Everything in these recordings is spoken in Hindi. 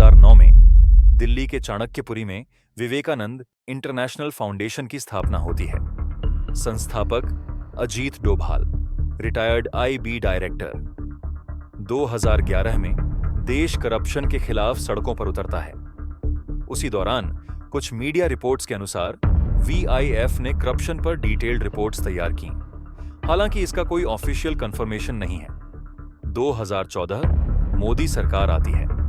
2009 में दिल्ली के चाणक्यपुरी में विवेकानंद इंटरनेशनल फाउंडेशन की स्थापना होती है। संस्थापक Ajit Doval, retired IB director. 2011 में देश करप्शन के खिलाफ सड़कों पर उतरता है। उसी दौरान कुछ मीडिया रिपोर्ट्स के अनुसार वीआईएफ ने करप्शन पर डिटेल्ड रिपोर्ट्स तैयार की। हालांकि इसका कोई ऑफिशियल कंफर्मेशन नहीं है। 2014 मोदी सरकार आती है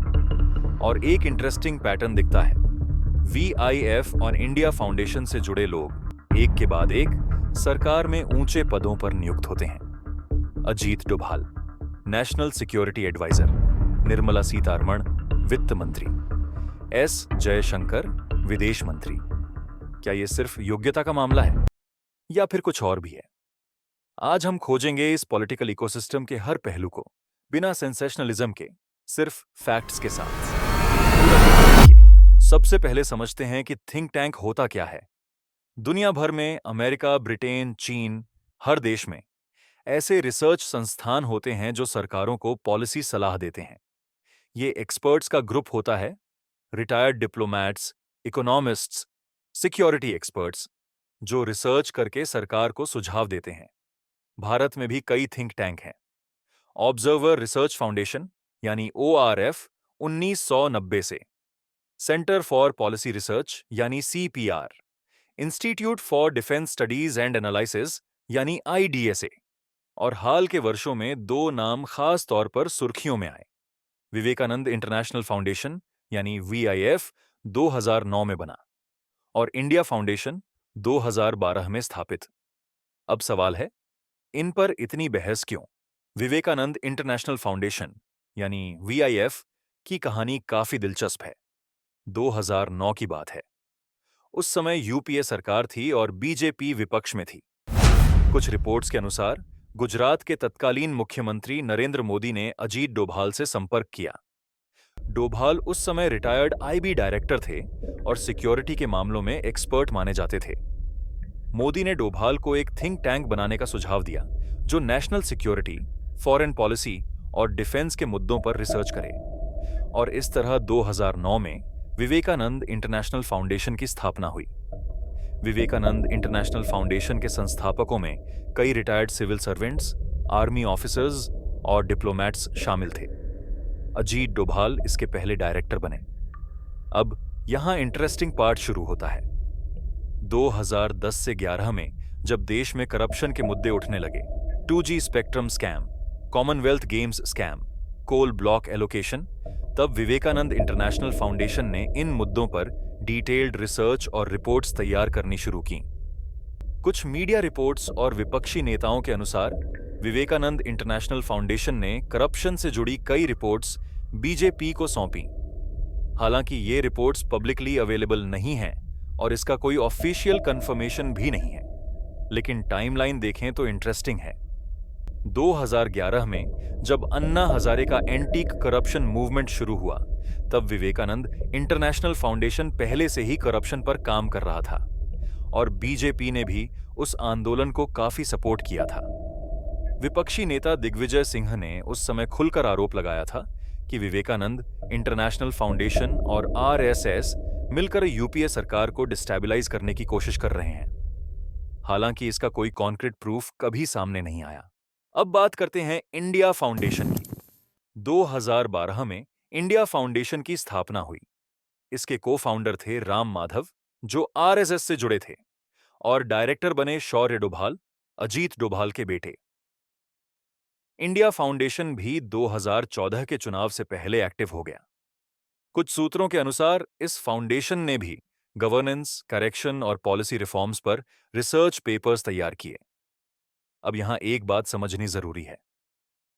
और एक इंटरेस्टिंग पैटर्न दिखता है। वीआईएफ और इंडिया फाउंडेशन से जुड़े लोग एक के बाद एक सरकार में ऊंचे पदों पर नियुक्त होते हैं। Ajit Doval, national security adviser. Nirmala Sitharaman, वित्त मंत्री। एस जयशंकर, विदेश मंत्री। क्या यह सिर्फ योग्यता का मामला है या फिर कुछ और भी है? आज हम खोजेंगे इस पॉलिटिकल इकोसिस्टम के हर पहलू को, बिना सेंसेशनलिज्म के, सिर्फ फैक्ट्स के साथ। सबसे पहले समझते हैं कि थिंक टैंक होता क्या है। दुनिया भर में अमेरिका, ब्रिटेन, चीन, हर देश में ऐसे रिसर्च संस्थान होते हैं जो सरकारों को पॉलिसी सलाह देते हैं। ये एक्सपर्ट्स का ग्रुप होता है, retired diplomats, economists, security experts, जो रिसर्च करके सरकार को सुझाव देते हैं। भारत में भी कई थिंक टैंक हैं। ऑब्जर्वर रिसर्च फाउंडेशन यानी ORF 1990 से, सेंटर फॉर पॉलिसी रिसर्च यानी CPR, institute for defence studies and analysis यानी IDSA, और हाल के वर्षों में दो नाम खास तौर पर सुर्खियों में आए। विवेकानंद इंटरनेशनल फाउंडेशन यानी VIF 2009 में बना और इंडिया फाउंडेशन 2012 में स्थापित। अब सवाल है, इन पर इतनी बहस क्यों? विवेकानंद इंटरनेशनल फाउंडेशन यानी VIF की कहानी काफी दिलचस्प है। 2009 की बात है। उस समय UPA सरकार थी और BJP विपक्ष में थी। कुछ रिपोर्ट्स के अनुसार गुजरात के तत्कालीन मुख्यमंत्री नरेंद्र मोदी ने अजीत डोभाल से संपर्क किया। डोभाल उस समय रिटायर्ड IB डायरेक्टर थे और सिक्योरिटी के मामलों में एक्सपर्ट माने जाते थे। मोदी ने डोभाल को एक थिंक टैंक बनाने का सुझाव दिया जो नेशनल सिक्योरिटी, फॉरेन पॉलिसी और डिफेंस के मुद्दों पर रिसर्च करे। और इस तरह 2009 में विवेकानंद इंटरनेशनल फाउंडेशन की स्थापना हुई। विवेकानंद इंटरनेशनल फाउंडेशन के संस्थापकों में कई retired civil servants, army officers और डिप्लोमैट्स शामिल थे। अजीत डोभाल इसके पहले डायरेक्टर बने। अब यहां इंटरेस्टिंग पार्ट शुरू होता है। 2010 से 11 में जब देश में करप्शन के मुद्दे उठने लगे, 2G spectrum scam, commonwealth games scam, coal block allocation, तब विवेकानंद इंटरनेशनल फाउंडेशन ने इन मुद्दों पर डिटेल्ड रिसर्च और रिपोर्ट्स तैयार करनी शुरू की। कुछ मीडिया रिपोर्ट्स और विपक्षी नेताओं के अनुसार विवेकानंद इंटरनेशनल फाउंडेशन ने करप्शन से जुड़ी कई रिपोर्ट्स BJP को सौंपी। हालांकि ये रिपोर्ट्स पब्लिकली अवेलेबल नहीं हैं और इसका कोई ऑफिशियल कंफर्मेशन भी नहीं है, लेकिन टाइमलाइन देखें तो इंटरेस्टिंग है। 2011 में जब अन्ना हजारे का एंटी करप्शन मूवमेंट शुरू हुआ, तब विवेकानंद इंटरनेशनल फाउंडेशन पहले से ही करप्शन पर काम कर रहा था और BJP ने भी उस आंदोलन को काफी सपोर्ट किया था। विपक्षी नेता दिग्विजय सिंह ने उस समय खुलकर आरोप लगाया था कि विवेकानंद इंटरनेशनल फाउंडेशन और RSS मिलकर UPA सरकार को डिस्टेबलाइज करने की कोशिश कर रहे हैं। हालांकि इसका कोई कॉन्क्रीट प्रूफ कभी सामने नहीं आया। अब बात करते हैं इंडिया फाउंडेशन की। 2012 में इंडिया फाउंडेशन की स्थापना हुई। इसके को-फाउंडर थे राम माधव, जो RSS से जुड़े थे, और डायरेक्टर बने शौर्य डोभाल, अजीत डोभाल के बेटे। इंडिया फाउंडेशन भी 2014 के चुनाव से पहले एक्टिव हो गया। कुछ सूत्रों के अनुसार इस फाउंडेशन ने भी गवर्नेंस, करेक्शन और पॉलिसी रिफॉर्म्स पर रिसर्च पेपर्स तैयार किए। अब यहां एक बात समझनी जरूरी है।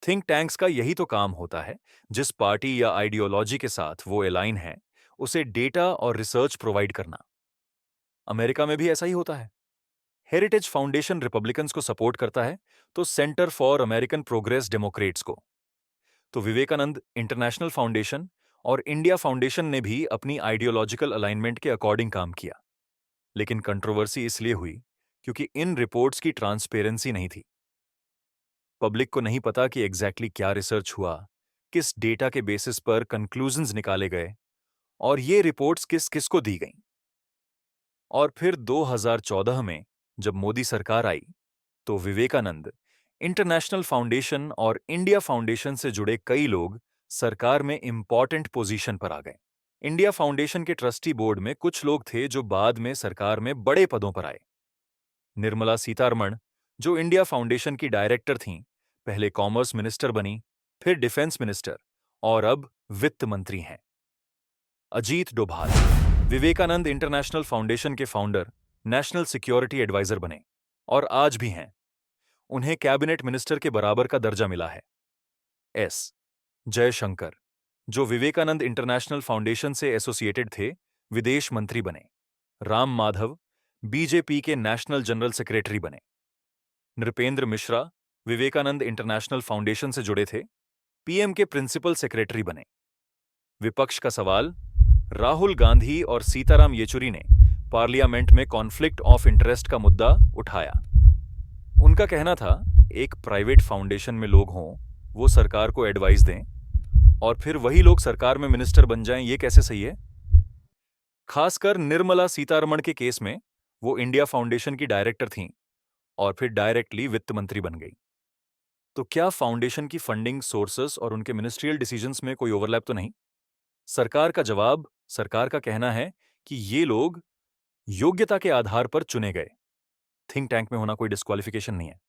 थिंक टैंक्स का यही तो काम होता है। जिस पार्टी या आइडियोलॉजी के साथ वो अलाइन है, उसे डेटा और रिसर्च प्रोवाइड करना। अमेरिका में भी ऐसा ही होता है। हेरिटेज फाउंडेशन रिपब्लिकन्स को सपोर्ट करता है, तो centre for American progress Democrats को। तो विवेकानंद इंटरनेशनल फाउंडेशन और इंडिया फाउंडेशन ने भी अपनी आइडियोलॉजिकल अलाइनमेंट के अकॉर्डिंग काम किया। लेकिन कंट्रोवर्सी इसलिए हुई क्योंकि इन रिपोर्ट्स की ट्रांसपेरेंसी नहीं थी। पब्लिक को नहीं पता कि एग्जैक्टली क्या रिसर्च हुआ, किस डेटा के बेसिस पर कंक्लूजन्स निकाले गए और ये रिपोर्ट्स किस किस को दी गईं। और फिर 2014 में जब मोदी सरकार आई तो विवेकानंद इंटरनेशनल फाउंडेशन और इंडिया फाउंडेशन से जुड़े कई लोग सरकार में इंपॉर्टेंट पोजीशन पर आ गए। इंडिया फाउंडेशन के ट्रस्टी बोर्ड में कुछ लोग थे जो बाद में सरकार में बड़े पदों पर आए। निर्मला सीतारमण, जो इंडिया फाउंडेशन की डायरेक्टर थीं, पहले कॉमर्स मिनिस्टर बनी, फिर डिफेंस मिनिस्टर और अब वित्त मंत्री हैं। अजीत डोभाल, विवेकानंद इंटरनेशनल फाउंडेशन के फाउंडर, नेशनल सिक्योरिटी एडवाइजर बने और आज भी हैं। उन्हें कैबिनेट मिनिस्टर के बराबर का दर्जा मिला है। एस जयशंकर, जो विवेकानंद इंटरनेशनल फाउंडेशन से एसोसिएटेड थे, विदेश मंत्री बने। राम माधव बीजेपी के नेशनल जनरल सेक्रेटरी बने। नृपेंद्र मिश्रा विवेकानंद इंटरनेशनल फाउंडेशन से जुड़े थे, पीएम के प्रिंसिपल सेक्रेटरी बने। विपक्ष का सवाल, राहुल गांधी और सीताराम येचुरी ने पार्लियामेंट में कॉन्फ्लिक्ट ऑफ इंटरेस्ट का मुद्दा उठाया। उनका कहना था, एक प्राइवेट फाउंडेशन में लोग हों, वो सरकार को एडवाइस दें और फिर वही लोग सरकार में मिनिस्टर बन जाएं, ये कैसे सही है? खासकर निर्मला सीतारमण के केस में वो इंडिया फाउंडेशन की डायरेक्टर थीं और फिर डायरेक्टली वित्त मंत्री बन गई। तो क्या फाउंडेशन की फंडिंग सोर्सेस और उनके मिनिस्ट्रियल डिसीजंस में कोई ओवरलैप तो नहीं? सरकार का जवाब, सरकार का कहना है कि ये लोग योग्यता के आधार पर चुने गए। थिंक टैंक में होना कोई डिस्क्वालिफिकेशन नहीं है।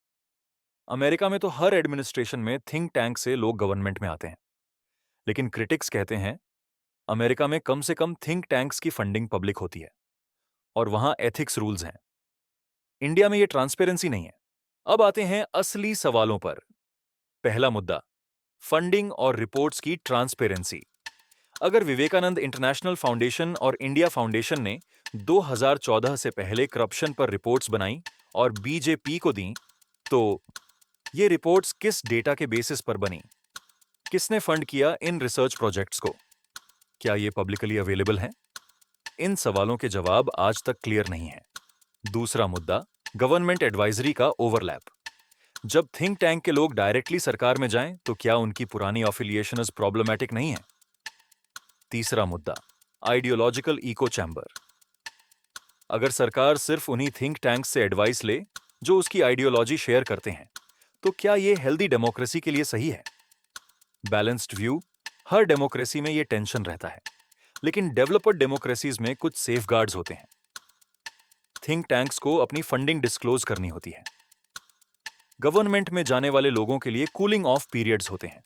अमेरिका में तो हर एडमिनिस्ट्रेशन में थिंक टैंक से लोग गवर्नमेंट में आते हैं, लेकिन क्रिटिक्स कहते हैं अमेरिका में कम से कम थिंक टैंक्स की फंडिंग पब्लिक होती है और वहां एथिक्स रूल्स हैं। इंडिया में ये ट्रांसपेरेंसी नहीं है। अब आते हैं असली सवालों पर। पहला मुद्दा, फंडिंग और रिपोर्ट्स की ट्रांसपेरेंसी। अगर विवेकानंद इंटरनेशनल फाउंडेशन और इंडिया फाउंडेशन ने 2014 से पहले करप्शन पर रिपोर्ट्स बनाई और बीजेपी को दी, तो ये रिपोर्ट्स किस डेटा के बेसिस पर बनी? किसने फंड किया इन रिसर्च प्रोजेक्ट्स को? क्या ये पब्लिकली अवेलेबल हैं? इन सवालों के जवाब आज तक क्लियर नहीं है। दूसरा मुद्दा, गवर्नमेंट एडवाइजरी का ओवरलैप। जब थिंक टैंक के लोग डायरेक्टली सरकार में जाएं, तो क्या उनकी पुरानी एफिलिएशंस प्रॉब्लमैटिक नहीं है? तीसरा मुद्दा, आइडियोलॉजिकल इको चैम्बर। अगर सरकार सिर्फ उन्हीं थिंक टैंक्स से एडवाइस ले जो उसकी आइडियोलॉजी शेयर करते हैं, तो क्या ये हेल्दी डेमोक्रेसी के लिए सही है? बैलेंस्ड व्यू, हर डेमोक्रेसी में ये टेंशन रहता है, लेकिन डेवलप्ड डेमोक्रेसीज में कुछ सेफगार्ड्स होते हैं। थिंक टैंक्स को अपनी फंडिंग डिस्क्लोज करनी होती है। गवर्नमेंट में जाने वाले लोगों के लिए कूलिंग ऑफ पीरियड्स होते हैं।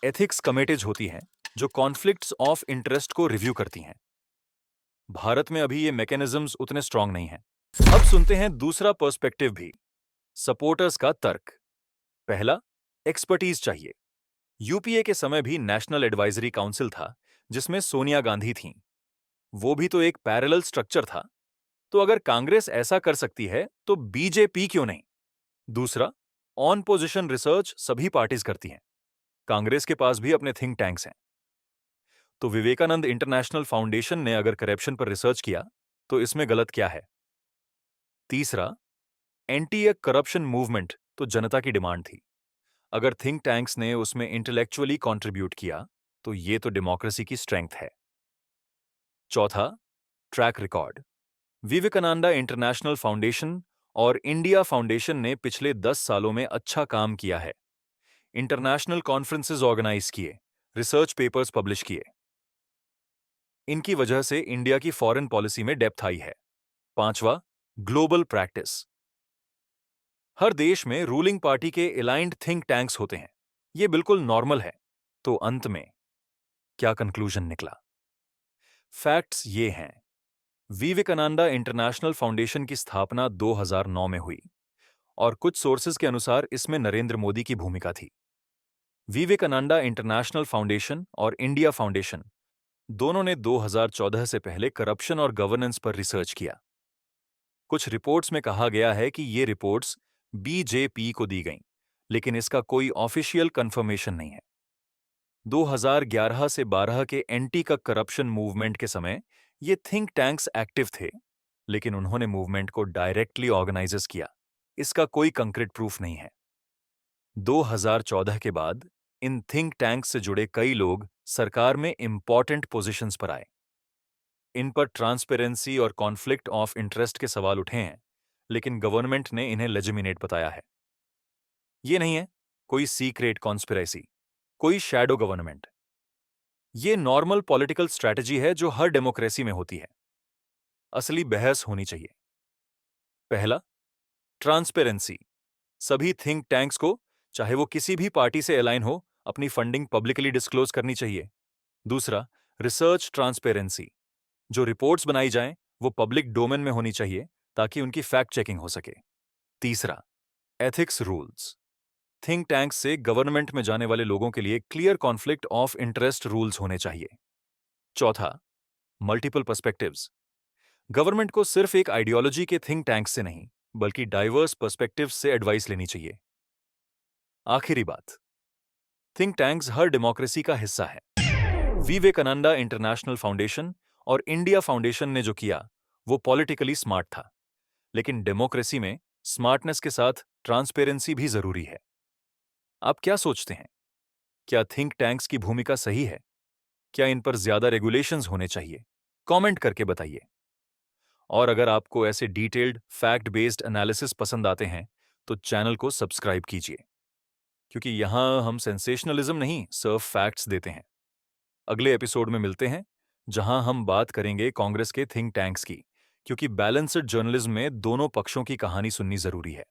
एथिक्स कमेटीज होती हैं जो कॉन्फ्लिक्ट्स ऑफ इंटरेस्ट को रिव्यू करती हैं। भारत में अभी ये मैकेनिज्म्स उतने स्ट्रांग नहीं हैं। अब सुनते हैं दूसरा पर्सपेक्टिव भी, सपोर्टर्स का तर्क। पहला, एक्सपर्टीज चाहिए। यूपीए के समय भी नेशनल एडवाइजरी काउंसिल था, जिसमें सोनिया गांधी थीं। वो भी तो एक पैरेलल स्ट्रक्चर था। तो अगर कांग्रेस ऐसा कर सकती है, तो बीजेपी क्यों नहीं? दूसरा, ऑन पोजिशन रिसर्च सभी पार्टीज करती हैं। कांग्रेस के पास भी अपने थिंक टैंक्स हैं। तो विवेकानंद इंटरनेशनल फाउंडेशन ने अगर करप्शन पर रिसर्च किया, तो इसमें गलत क्या है? तीसरा, एंटी करप्शन मूवमेंट तो जनता की डिमांड थी। अगर थिंक टैंक्स ने उसमें इंटेलेक्चुअली कंट्रीब्यूट किया, तो ये तो डेमोक्रेसी की स्ट्रेंथ है। चौथा, track record. Vivekananda international foundation और इंडिया फाउंडेशन ने पिछले 10 सालों में अच्छा काम किया है। इंटरनेशनल कॉन्फ्रेंसेस ऑर्गेनाइज किए, रिसर्च पेपर्स पब्लिश किए। इनकी वजह से इंडिया की फॉरेन पॉलिसी में डेप्थ आई है। पांचवा, ग्लोबल प्रैक्टिस। हर देश में रूलिंग पार्टी के अलाइंड थिंक टैंक्स होते हैं। ये बिल्कुल नॉर्मल है। तो अंत में क्या कंक्लूजन निकला? फैक्ट्स ये हैं। विवेकानंदा इंटरनेशनल फाउंडेशन की स्थापना 2009 में हुई और कुछ सोर्सेज के अनुसार इसमें नरेंद्र मोदी की भूमिका थी। विवेकानंदा इंटरनेशनल फाउंडेशन और इंडिया फाउंडेशन दोनों ने 2014 से पहले करप्शन और गवर्नेंस पर रिसर्च किया। कुछ रिपोर्ट्स में कहा गया है कि ये रिपोर्ट्स बीजेपी को दी गईं, लेकिन इसका कोई ऑफिशियल कंफर्मेशन नहीं है। 2011 से 12 के एंटी करप्शन मूवमेंट के समय ये थिंक टैंक्स एक्टिव थे, लेकिन उन्होंने मूवमेंट को डायरेक्टली ऑर्गेनाइज किया। इसका कोई कंक्रीट प्रूफ नहीं है। 2014 के बाद इन थिंक टैंक से जुड़े कई लोग सरकार में इंपॉर्टेंट पोजीशंस पर आए। इन पर ट्रांसपेरेंसी और कॉन्फ्लिक्ट ऑफ इंटरेस्ट के सवाल उठे हैं, लेकिन गवर्नमेंट ने इन्हें लेजिमिनेट बताया है। ये नहीं है कोई सीक्रेट कॉन्स्पिरेसी, कोई शैडो गवर्नमेंट। ये नॉर्मल पॉलिटिकल स्ट्रैटेजी है जो हर डेमोक्रेसी में होती है। असली बहस होनी चाहिए। पहला, ट्रांसपेरेंसी। सभी थिंक टैंक्स को, चाहे वो किसी भी पार्टी से अलाइन हो, अपनी फंडिंग पब्लिकली डिस्क्लोज करनी चाहिए। दूसरा, रिसर्च ट्रांसपेरेंसी। जो रिपोर्ट्स बनाई जाएं, वो पब्लिक डोमेन में होनी चाहिए ताकि उनकी फैक्ट चेकिंग हो सके। तीसरा, एथिक्स रूल्स। थिंक टैंक से गवर्नमेंट में जाने वाले लोगों के लिए clear conflict of interest rules होने चाहिए। चौथा, मल्टीपल पर्सपेक्टिव्स। गवर्नमेंट को सिर्फ एक आइडियोलॉजी के थिंक टैंक से नहीं, बल्कि डाइवर्स पर्सपेक्टिव से एडवाइस लेनी चाहिए। आखिरी बात, थिंक टैंक्स हर डेमोक्रेसी का हिस्सा है। विवेकानंदा इंटरनेशनल फाउंडेशन और इंडिया फाउंडेशन ने जो किया वो पॉलिटिकली स्मार्ट था, लेकिन डेमोक्रेसी में स्मार्टनेस के साथ ट्रांसपेरेंसी भी जरूरी है। आप क्या सोचते हैं? क्या थिंक टैंक्स की भूमिका सही है? क्या इन पर ज्यादा रेगुलेशंस होने चाहिए? कमेंट करके बताइए। और अगर आपको ऐसे डिटेल्ड फैक्ट बेस्ड एनालिसिस पसंद आते हैं तो चैनल को सब्सक्राइब कीजिए, क्योंकि यहां हम सेंसेशनलिज्म नहीं, सिर्फ फैक्ट्स देते हैं। अगले एपिसोड में मिलते हैं, जहां हम बात करेंगे कांग्रेस के थिंक टैंक्स की, क्योंकि बैलेंस्ड जर्नलिज्म में दोनों पक्षों की कहानी सुननी जरूरी है।